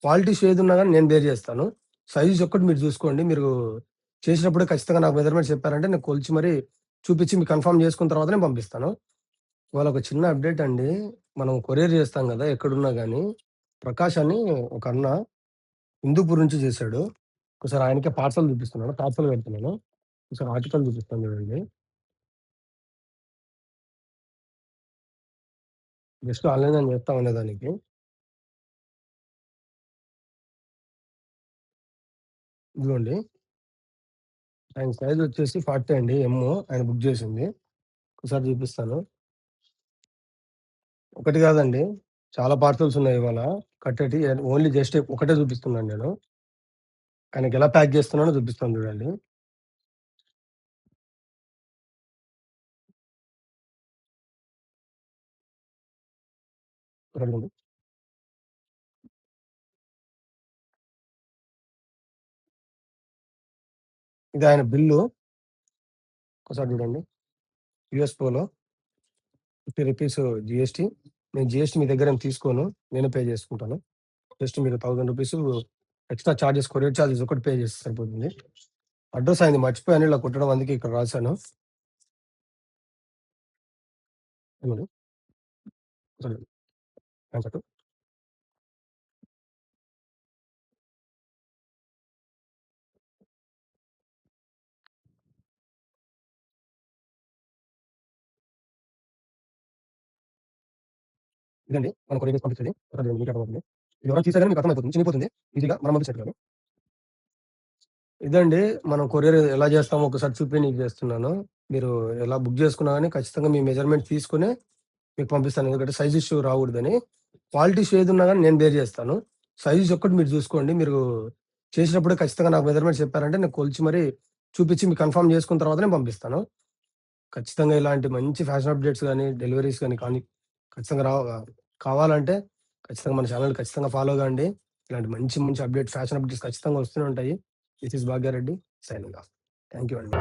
Quality issue ఏదున్నా గాని నేను బేర్ జేస్తాను. సైజ్ ఒక్కటి మీరు జూసుకోండి. మీరు చేసినప్పుడే ఖచ్చితంగా నాకు మెజర్‌మెంట్స్ చెప్పారంటే నేను కొలిచి మరి చూపిచ్చి మీకు కన్ఫర్మ్ జేసుకున్న తర్వాతనే పంపిస్తాను. ఇవాళ ఒక చిన్న అప్డేట్ అండి. మనం కొరియర్ జేస్తాం గదా! ఎక్కడున్నా గాని. ప్రకాష్ అని ఒక అన్న హిందూపూర్ నుంచి జేశాడు. ఒకసారి ఆయనకే పార్సెల్ జూపిస్తున్నాను. పార్సెల్ పెడుతున్నాను. ఒకసారి ఆర్టికల్ జూపిస్తాను చూడండి. జస్ట్ ఆన్‌లైన్ అని జెప్తా ఉండేదానికి. ఇదిగోండి. ఆయన సైజ్ వచ్చేసి 40 అండి. ఆయన బుక్ జేసింది. ఒకసారి జూపిస్తాను. ఒకటి గాదండి. చాలా పార్సెల్స్ ఉన్నాయి ఇవాళ. కట్టేటియి ఓన్లీ జస్ట్ ఒకటే జూపిస్తున్నాను నేను. ఆయనకెలా ప్యాక్ జేస్తున్నానో జూపిస్తాను జూడండి. చూడండి. ఇది ఆయన బిల్లు. ఒకసారి జూడండి. US polo ₹50 GST. నేను జీఎస్టీ మీ దగ్గరేం తీసుకోను. నేనే పే జేసుకుంటాను. జస్ట్ మీరు ₹1000 ఎక్స్‌ట్రా చార్జెస్ కొరియర్ చార్జెస్ ఒకటి పే చేస్తే సరిపోతుంది. అడ్రెస్ ఆయనది మర్చిపోయాను ఇలా కొట్టడం అందుకే ఇక్కడ రాసాను. ఏమండి? సరే. చెప్పు. ఇదండి మనం కొరియర్ చేసి పంపించేది. ఒకసారి మీకు అర్థమవుతుంది. ఇది ఎవరైనా తీసేగానే మీకు అర్థమైపోతుంది. చినిగిపోతుంది. ఈజీగా మనం పంపించినట్టు కాదు. ఇదండి మనం కొరియర్ ఎలా చేస్తామో ఒకసారి చూపినీకి చేస్తున్నాను. మీరు ఎలా బుక్ చేసుకున్నా గాని ఖచ్చితంగా మీ మెజర్‌మెంట్ తీసుకొనే మీకు పంపిస్తాను. ఎందుకంటే సైజ్ ఇష్యూ రాకూడదని. క్వాలిటీ ఇష్యూ ఏదున్నా గాని నేను బేర్ చేస్తాను. సైజ్ ఒక్కటి మీరు చూసుకోండి. మీరు చేసినప్పుడే ఖచ్చితంగా నాకు మెజర్‌మెంట్స్ చెప్పారంటే నేను కొలిచి మరి చూపిచ్చి మీకు కన్ఫర్మ్ చేసుకున్న తర్వాతనే పంపిస్తాను. ఖచ్చితంగా ఇలాంటి మంచి ఫ్యాషన్ అప్‌డేట్స్ గాని, డెలివరీస్ గాని ఖచ్చితంగా కావాలంటే ఖచ్చితంగా మన ఛానెల్‌ని ఖచ్చితంగా ఫాలో గాండి. ఇలాంటి మంచి మంచి ఫ్యాషన్ అప్‌డేట్స్ ఖచ్చితంగా వస్తూనే ఉంటాయి. This is Bhagya Reddy signing off. Thank you అండి.